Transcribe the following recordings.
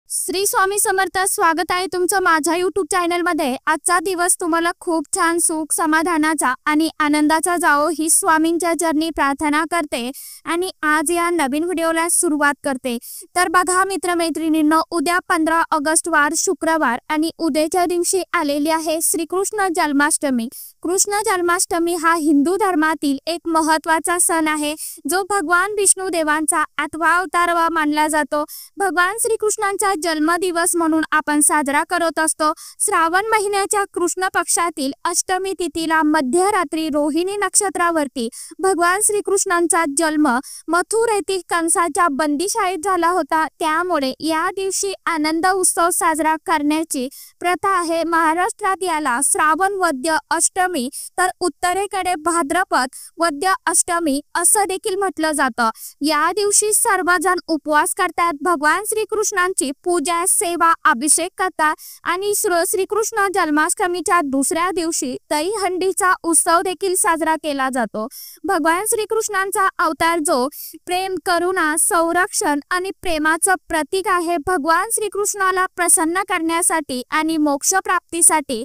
श्री स्वामी समर्थ। स्वागत आहे तुमचं माझ्या YouTube चॅनल मध्ये। आजचा दिवस तुम्हाला खूप छान सुख समाधानाचा आणि आनंदाचा जावो ही स्वामींच्या चरणी प्रार्थना करते आणि आज या नवीन व्हिडिओला सुरुवात करते। तर बघा मित्रमैत्रिणींनो, उद्या 15 ऑगस्ट वार शुक्रवार आणि उद्याच्या दिवशी आलेली आहे श्रीकृष्ण जन्माष्टमी। कृष्ण जन्माष्टमी हा हिंदू धर्मातील एक महत्त्वाचा सण आहे जो भगवान विष्णू देवांचा 8वा अवतार मानला जातो। भगवान श्रीकृष्णांचा जन्मदिवस म्हणून आपण साजरा करत असतो। श्रावण महिन्याच्या कृष्ण पक्षातील अष्टमी तिथीला मध्यरात्री रोहिणी नक्षत्रावरती भगवान श्रीकृष्णांचा जन्म मथुर येथील कंसाच्या बंदीशाळेत झाला होता। त्यामुळे या दिवशी आनंद उत्सव साजरा करण्याची प्रथा आहे। महाराष्ट्रात याला श्रावण वद्य अष्टमी तर उत्तरेकडे भाद्रपद वद्य अष्टमी असं देखील म्हटलं जातं। या दिवशी सर्वजण उपवास करतात, भगवान श्रीकृष्णांची पूजा सेवा अभिषेक करतात आणि श्रीकृष्ण जन्माष्टमीच्या दुसऱ्या दिवशी दहीहंडीचा उत्सव देखील साजरा केला जातो। भगवान श्रीकृष्णांचा अवतार जो प्रेम करुणा संरक्षण आणि प्रेमाचं प्रतीक आहे। भगवान श्रीकृष्णाला प्रसन्न करण्यासाठी आणि मोक्ष प्राप्तीसाठी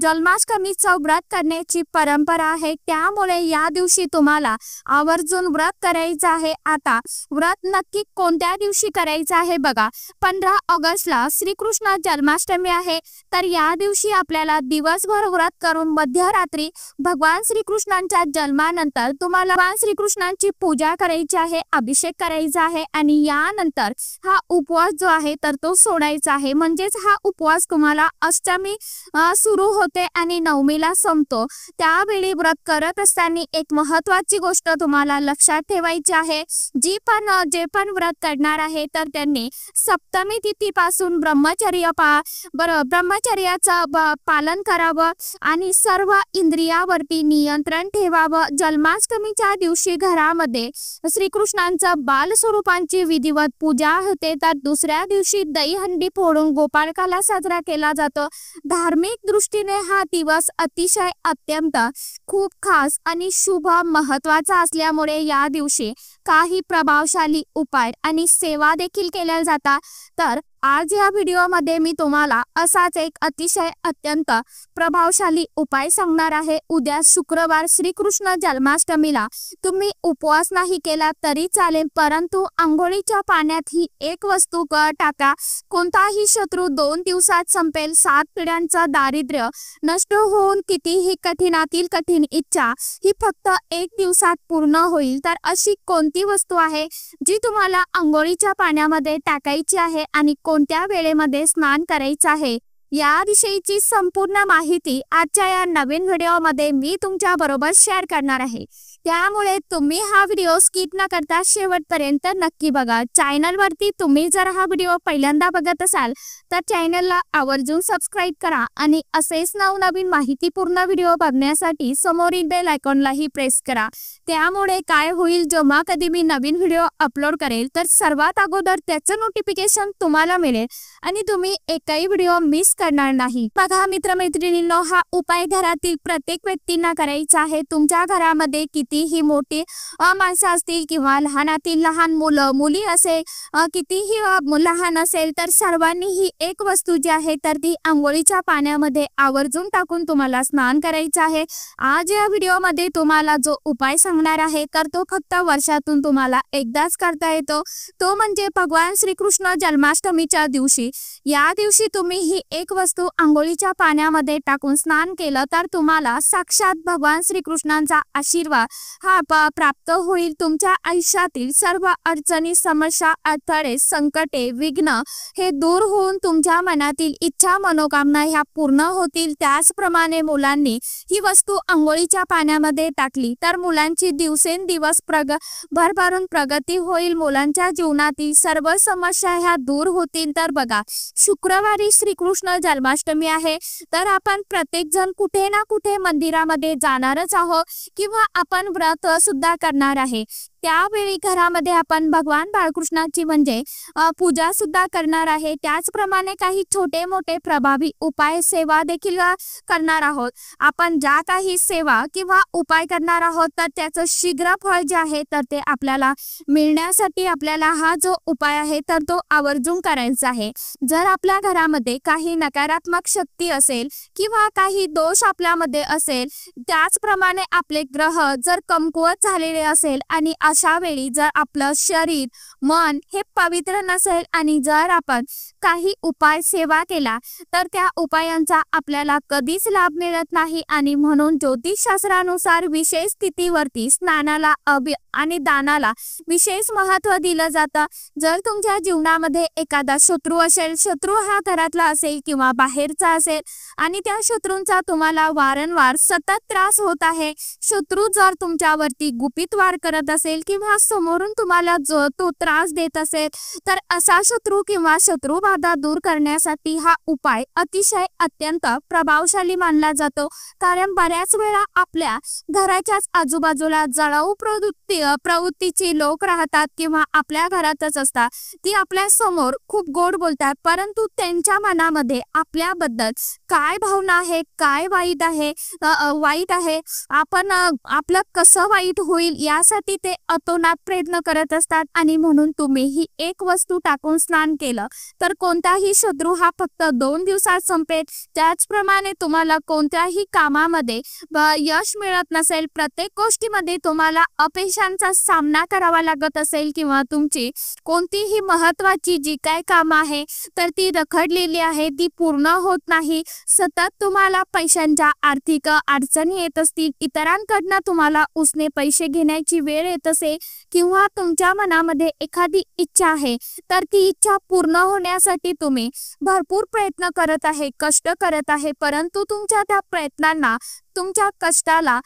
जन्माष्टमीचं व्रत करण्याची परंपरा आहे। त्यामुळे या दिवशी तुम्हाला आवर्जून व्रत करायचं आहे। आता व्रत नक्की कोणत्या दिवशी करायचं आहे बघा। 15 ऑगस्टला श्रीकृष्ण जन्माष्टमी आहे, तर या दिवशी आपल्याला दिवसभर व्रत करून मध्यरात्री भगवान श्रीकृष्णांच्या जन्मानंतर तुम्हाला भगवान श्रीकृष्णांची पूजा करायची आहे, अभिषेक करायचा आहे आणि यानंतर हा उपवास जो आहे तर तो सोडायचा आहे। म्हणजेच हा उपवास तुम्हाला अष्टमी सुरू होते आणि नवमीला संपतो। त्यावेळी व्रत करत असताना एक महत्त्वाची गोष्ट तुम्हाला लक्षात ठेवायची आहे। जे पण व्रत करणार आहे तर त्यांनी सप्तमी तिथीपासून ब्रह्मचर्याचं पालन करावं आणि सर्व इंद्रियावरती नियंत्रण ठेवावं। जन्माष्टमीच्या दिवशी घरामध्ये श्रीकृष्णांचं बाल स्वरूपांची विधिवत पूजा होते, तर दुसऱ्या दिवशी दहीहंडी फोडून गोपाळकाला साजरा केला जातो। धार्मिक दृष्टीने हा दिवस अतिशय अत्यंत खूप खास आणि शुभ महत्त्वाचा असल्यामुळे या दिवशी काही प्रभावशाली उपाय आणि सेवा देखील केल्या जातात। तर आज या व्हिडिओमध्ये मी तुम्हाला असाच एक अतिशय अत्यंत प्रभावशाली उपाय सांगणार आहे। उद्या शुक्रवार श्रीकृष्ण जन्माष्टमीला तुम्ही उपवास नाही केला तरी चालेल, परंतु अंघोळीच्या पाण्यात ही एक वस्तू टाका। कोणताही शत्रू 2 दिवसात संपेल। 7 पिढ्यांचा दारिद्र्य नष्ट होऊन कितीही कठीणातील कठीण इच्छा ही फक्त 1 दिवसात पूर्ण होईल। तर अशी कोणती वस्तू आहे जी तुम्हाला अंघोळीच्या पाण्यामध्ये टाकायची आहे आणि कोणत्या वेळेमध्ये स्नान करायचं आहे याविषयीची संपूर्ण माहिती आजच्या या नवीन व्हिडिओमध्ये मी तुमच्या बरोबर शेअर करणार आहे। त्यामुळे तुम्ही हा व्हिडिओ स्किप न करता शेवटपर्यंत नक्की बघा। चॅनलवरती तुम्ही जर हा व्हिडिओ पहिल्यांदा बघत असाल तर चॅनलला आवर्जून सबस्क्राइब करा आणि असेच नवनवीन माहितीपूर्ण व्हिडिओ बघण्यासाठी समोरील बेल आयकॉनलाही प्रेस करा। त्यामुळे काय होईल, जेव्हा कधी मी नवीन व्हिडिओ अपलोड करेल तर सर्वात अगोदर त्याचं नोटिफिकेशन तुम्हाला मिळेल आणि तुम्ही एकही व्हिडिओ मिस करणार नाही। बघा मित्रमैत्रिणींनो, हा उपाय घरातील प्रत्येक व्यक्तींना करायचा आहे। तुमच्या घरामध्ये कितीही मोठी माणसं असतील किंवा लहानातील लहान मुलं मुली असेल, कितीही लहान असेल तर सर्वांनी ही एक वस्तू जी आहे तर ती अंघोळीच्या पाण्यामध्ये आवर्जून टाकून तुम्हाला स्नान करायचं आहे। आज या व्हिडिओमध्ये तुम्हाला जो उपाय सांगणार आहे तर तो फक्त वर्षातून तुम्हाला एकदाच करता येतो, तो म्हणजे भगवान श्रीकृष्ण जन्माष्टमीच्या दिवशी। या दिवशी तुम्ही ही एक वस्तू अंघोळीच्या पाण्यामध्ये टाकून स्नान केलं तर तुम्हाला साक्षात भगवान श्रीकृष्णांचा आशीर्वाद हा प्राप्त होईल। तुमच्या आयुष्यातील सर्व अडचणी समस्या अडथळे संकटे विघ्न हे दूर होऊन तुमच्या मनातील इच्छा मनोकामना ह्या पूर्ण होतील। त्याचप्रमाणे मुलांनी ही वस्तू अंघोळीच्या पाण्यामध्ये टाकली तर मुलांची दिवसेंदिवस भरभरून प्रगती होईल। मुलांच्या जीवनातील सर्व समस्या ह्या दूर होतील। तर बघा, शुक्रवारी श्रीकृष्ण जन्माष्टमी आहे तर आपण प्रत्येक जण कुठे ना कुठे मंदिरामध्ये जाणारच आहोत किंवा आपण व्रत सुद्धा करणार आहे। त्यावेळी घरामध्ये आपण भगवान बाळकृष्णाची म्हणजे पूजा सुद्धा करणार आहे। त्याचप्रमाणे काही छोटे मोठे प्रभावी उपाय सेवा देखील करणार आहोत। आपण ज्या काही सेवा किंवा उपाय करणार आहोत तर त्याचं शीघ्र फळ जे आहे तर ते आपल्याला मिळण्यासाठी आपल्याला हा जो उपाय आहे तर तो आवर्जून करायचा आहे। जर आपल्या घरामध्ये काही नकारात्मक शक्ती असेल किंवा काही दोष आपल्यामध्ये असेल, त्याचप्रमाणे आपले ग्रह जर कमकुवत झालेले असेल आणि अशा वेळी जर आपलं शरीर मन हे पवित्र नसेल आणि जर आपण काही उपाय सेवा केला तर त्या उपायांचा आपल्याला कधीच लाभ मिळत नाही। आणि म्हणून ज्योतिषशास्त्रानुसार विशेष स्थितीवरती स्नानाला आणि दानाला विशेष महत्त्व दिलं जातं। जर तुमच्या जीवनामध्ये एखादा शत्रू असेल, शत्रू हा घरातला असेल किंवा बाहेरचा असेल आणि त्या शत्रूंचा तुम्हाला वारंवार सतत त्रास होत आहे, शत्रू जर तुमच्यावरती गुपित वार करत असेल किंवा समोरून तुम्हाला जो तो त्रास देत असेल तर असा शत्रू किंवा शत्रुबाधा दूर करण्यासाठी हा उपाय अतिशय अत्यंत प्रभावशाली मानला जातो। कारण बऱ्याच वेळा आपल्या घराच्याच आजूबाजूला जळाऊ प्रवृत्तीची लोक राहतात किंवा आपल्या घरातच असतात। ती आपल्या समोर खूप गोड बोलतात, परंतु त्यांच्या मनामध्ये आपल्याबद्दल काय भावना आहे, काय वाईट आहे, आपण आपलं कसं वाईट होईल यासाठी ते अतोनात प्रयत्न करत असतात। आणि म्हणून तुम्ही ही एक वस्तू टाकून स्नान केलं तर कोणताही शत्रू हा फक्त 2 दिवसात संपेल। त्याचप्रमाणे तुम्हाला कोणत्याही कामामध्ये यश मिळत नसेल, प्रत्येक गोष्टीमध्ये तुम्हाला अपयशांचा सामना करावा लागत असेल किंवा तुमची कोणतीही महत्त्वाची जी काय काम आहे तर ती रखडलेली आहे, ती पूर्ण होत नाही, सतत तुम्हाला पैशांच्या आर्थिक अडचणी येत असतील, इतरांकडनं तुम्हाला उसने पैसे घेण्याची वेळ येत असेल किंवा तुमच्या मनामध्ये एखादी इच्छा आहे तर ती इच्छा पूर्ण होण्यासाठी तुम्ही भरपूर प्रयत्न करत आहे, कष्ट करत आहे, परंतु तुमच्या त्या प्रयत्नांना तुमच्या कष्टाला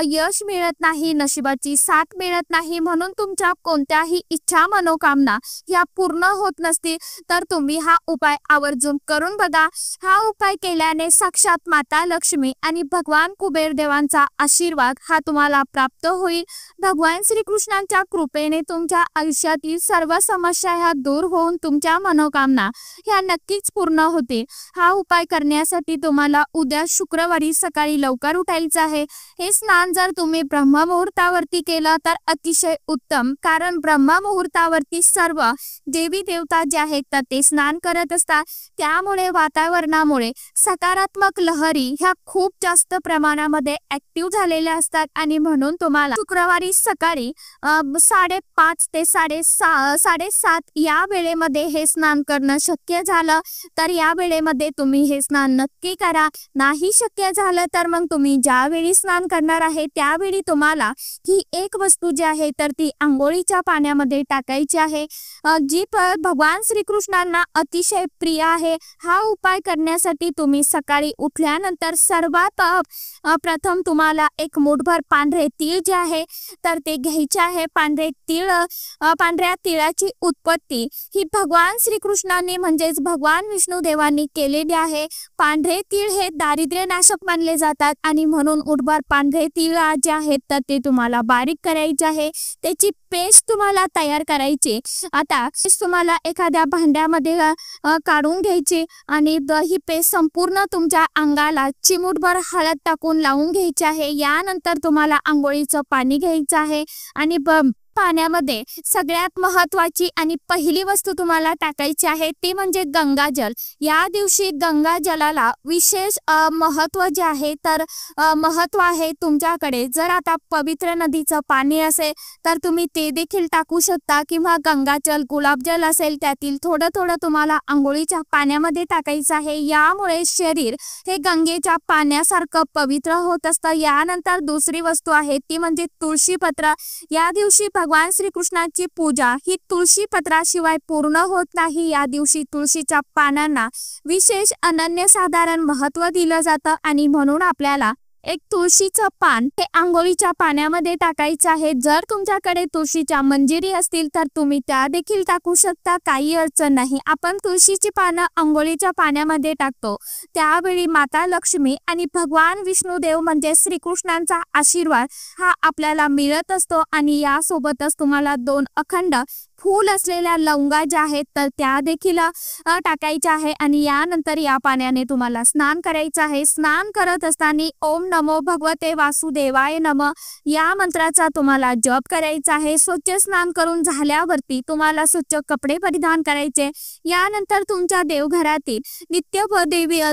यश मिळत नाही, नशिबाची साथ मिळत नाही, म्हणून तुमच्या कोणत्याही इच्छा मनोकामना या पूर्ण होत नसतील तर तुम्ही हा उपाय आवर्जून करून बघा। हा उपाय केल्याने साक्षात माता लक्ष्मी आणि भगवान कुबेर देवांचा आशीर्वाद हा तुम्हाला प्राप्त होईल। भगवान श्रीकृष्णांच्या कृपेने तुमच्या आयुष्यातील सर्व समस्या ह्या दूर होऊन तुमच्या मनोकामना ह्या नक्कीच पूर्ण होतील। हा उपाय करण्यासाठी तुम्हाला उद्या शुक्रवारी सकाळी लवकर उठायचं आहे। हे स्नान जर तुम्ही ब्रह्ममुहूर्तावरती केलं तर अतिशय उत्तम, कारण ब्रह्ममुहूर्तावरती सर्व देवी देवता जे आहेत तर ते स्नान करत असतात। त्यामुळे वातावरणामुळे सकारात्मक लहरी ह्या खूप जास्त प्रमाणामध्ये ऍक्टिव्ह झालेल्या असतात आणि म्हणून तुम्हाला शुक्रवारी सकाळी 5:30 ते 7:30 या वेळेमध्ये हे स्नान करणं शक्य झालं तर या वेळेमध्ये तुम्ही हे स्नान नक्की करा। नाही शक्य झालं तर मग तुम्ही ज्यावेळी स्नान करणार आहे त्यावेळी तुम्हाला ही एक वस्तू जी आहे तर ती आंघोळीच्या पाण्यामध्ये टाकायची आहे, जी भगवान श्रीकृष्णांना अतिशय प्रिय आहे। हा उपाय करण्यासाठी तुम्ही सकाळी उठल्यानंतर सर्वात प्रथम तुम्हाला एक मुठभर पांढरे तीळ जे आहे तर ते घ्यायचे आहे। पांढऱ्या तिळाची उत्पत्ती ही भगवान श्रीकृष्णांनी म्हणजेच भगवान विष्णू देवांनी केलेली आहे। पांढरे तीळ हे दारिद्र्यनाशक मानले जातात आणि म्हणून मुठभर पांढरे तीळ जे आहेत तर ते तुम्हाला बारीक करायचे आहे, त्याची पेस्ट तुम्हाला तयार करायची। आता तुम्हाला एखाद्या भांड्यामध्ये काढून घ्यायची आणि ही पेस्ट संपूर्ण तुमच्या अंगाला चिमूटभर हळद टाकून लावून घ्यायची आहे। यानंतर तुम्हाला आंघोळीचं पाणी घ्यायचं आहे आणि पाण्यामध्ये सगळ्यात महत्त्वाची आणि पहिली वस्तू तुम्हाला टाकायची आहे ती म्हणजे गंगाजल। या दिवशी गंगाजलाला विशेष महत्त्व जे आहे तर महत्त्व आहे तुमच्याकडे। जर आता पवित्र नदीचं पाणी असेल तर तुम्ही ते देखील टाकू शकता किंवा गंगाजल गुलाबजल असेल त्यातील थोडं थोडं तुम्हाला आंघोळीच्या पाण्यामध्ये टाकायचं आहे। यामुळे शरीर हे गंगेच्या पाण्यासारखं पवित्र होत असतं। यानंतर दुसरी वस्तू आहे ती म्हणजे तुळशीपत्र। या दिवशी भगवान श्रीकृष्णाची पूजा ही तुळशी पत्राशिवाय पूर्ण होत नाही। या दिवशी तुळशीच्या पानांना विशेष अनन्यसाधारण महत्त्व दिलं जातं आणि म्हणून आपल्याला एक तुळशीचं पान हे अंघोळीच्या पाण्यामध्ये टाकायचं आहे। जर तुमच्याकडे तुळशीच्या मंजिरी असतील तर तुम्ही त्या देखील टाकू शकता, काही अडचण नाही। आपण तुळशीची पानं अंघोळीच्या पाण्यामध्ये टाकतो त्यावेळी माता लक्ष्मी आणि भगवान विष्णुदेव म्हणजे श्रीकृष्णांचा आशीर्वाद हा आपल्याला मिळत असतो। आणि यासोबतच तुम्हाला 2 अखंड फूल असलेल्या लवंगा ज्या आहेत तर त्या देखील टाकायच्या आहे। आणि यानंतर या पाण्याने तुम्हाला स्नान करायचं आहे। स्नान करत असताना ओम नमो भगवते वासुदेवाय नमः या मंत्राचा तुम्हाला जप करायचा आहे। स्वच्छ स्नान करून झाल्यावरती तुम्हाला स्वच्छ कपडे परिधान करायचे। यानंतर तुमच्या देवघरातील नित्य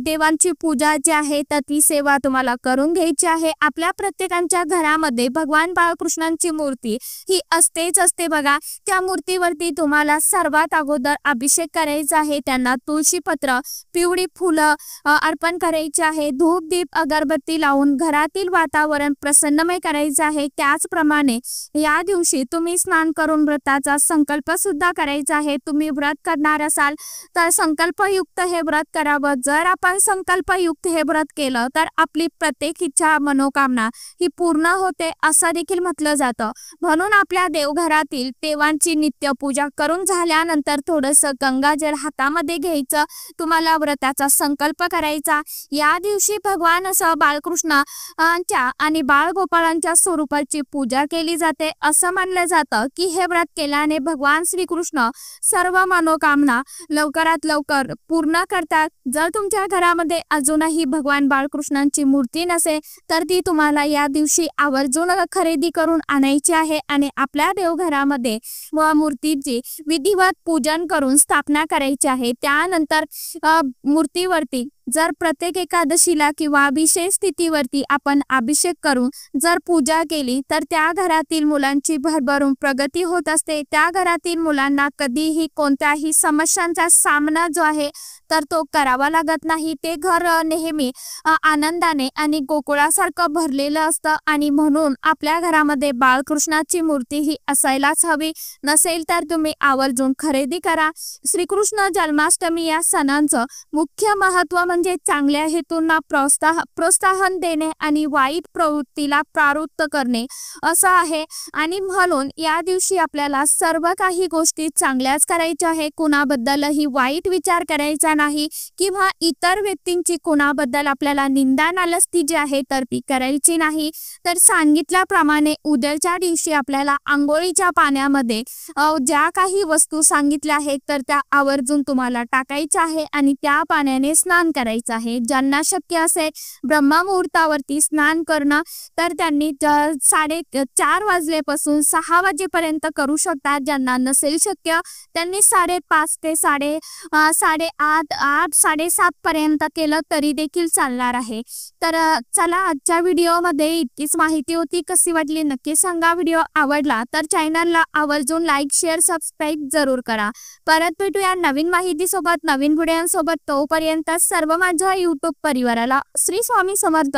देवांची पूजा जी आहे तर ती सेवा तुम्हाला करून घ्यायची आहे। आपल्या प्रत्येकाच्या घरामध्ये भगवान बाळकृष्णांची मूर्ती ही असतेच असते बघा। त्या मूर्तीवरती तुम्हाला सर्वात अगोदर अभिषेक करायचा आहे। त्यांना तुळशीपत्र, पिवळी फुलं अर्पण करायचे आहे। धूप दीप अगरबत्ती लावून घरातील वातावरण प्रसन्नमय करायचे आहे। त्याचप्रमाणे या दिवशी तुम्ही स्नान करून व्रताचा संकल्प सुद्धा करायचा आहे। तुम्ही व्रत करणार असाल तर संकल्पयुक्त हे व्रत करावं। जर आपण संकल्पयुक्त हे व्रत केलं तर आपली प्रत्येक इच्छा मनोकामना ही पूर्ण होते असं देखील म्हटलं जातं। म्हणून आपल्या देवघरातील देवांची नित्य पूजा करून झाल्यानंतर थोडंसं गंगाजल हातामध्ये घ्यायचं, तुम्हाला व्रताचा संकल्प करायचा। या दिवशी भगवान असं बाळकृष्णांच्या आणि बाळगोपाळांच्या स्वरूपाची पूजा केली जाते। असं मानलं जातं की हे व्रत केल्याने भगवान श्रीकृष्ण सर्व मनोकामना लवकरात लवकर पूर्ण करतात। जर तुमच्या घरामध्ये अजूनही भगवान बाळकृष्णांची मूर्ती नसेल तर ती तुम्हाला या दिवशी आवर्जून खरेदी करून आणायची आहे आणि आपल्या देवघरामध्ये व मूर्तीची विधिवत पूजन करून स्थापना करायची आहे। त्यानंतर मूर्तीवरती जर प्रत्येक एकादशीला किंवा विशेष स्थितीवरती आपण अभिषेक करून जर पूजा केली तर त्या घरातील मुलांची भरभरून प्रगती होत असते। त्या घरातील मुलांना कधीही कोणत्याही समस्यांचा सामना जो आहे तर तो करावा लागत नाही। ते घर नेहमी आनंदाने आणि गोकुळासारखं भरलेलं असतं आणि म्हणून आपल्या घरामध्ये बाळकृष्णाची मूर्ती ही असायलाच हवी। नसेल तर तुम्ही आवर्जून खरेदी करा। श्रीकृष्ण जन्माष्टमी या सणांचं मुख्य महत्त्व म्हणजे चांगल्या हेतूंना प्रोत्साहन देणे आणि वाईट प्रवृत्तीला प्रावृत्त करणे असं आहे। आणि म्हणून या दिवशी आपल्याला सर्व काही गोष्टी चांगल्याच करायच्या आहे। कुणाबद्दलही वाईट विचार करायचा नाही किंवा इतर व्यक्तींची कुणाबद्दल आपल्याला निंदा नालस्ती जी आहे तर ती करायची नाही। तर सांगितल्याप्रमाणे उद्याच्या दिवशी आपल्याला अंघोळीच्या पाण्यामध्ये ज्या काही वस्तू सांगितल्या आहेत तर त्या आवर्जून तुम्हाला टाकायच्या आहे आणि त्या पाण्याने स्नान करायचं आहे। ज्यांना शक्य असेल ब्रह्ममुहूर्तावरती स्नान करणं तर त्यांनी 4:30 वाजल्यापासून 6 वाजेपर्यंत करू शकतात। ज्यांना नसेल शक्य त्यांनी 5:30 ते 8:30 8:30 पर्यंत केलं तरी देखील चालणार आहे। तर चला आजच्या व्हिडिओमध्ये इतकीच माहिती होती। कशी वाटली नक्की सांगा। व्हिडिओ आवडला तर चॅनलला आवर्जून लाईक शेअर सबस्क्राईब जरूर करा। परत भेटूया नवीन माहितीसोबत नवीन व्हिडिओसोबत। तोपर्यंत सर्व माझ्या यूट्यूब परिवाराला श्री स्वामी समर्थ।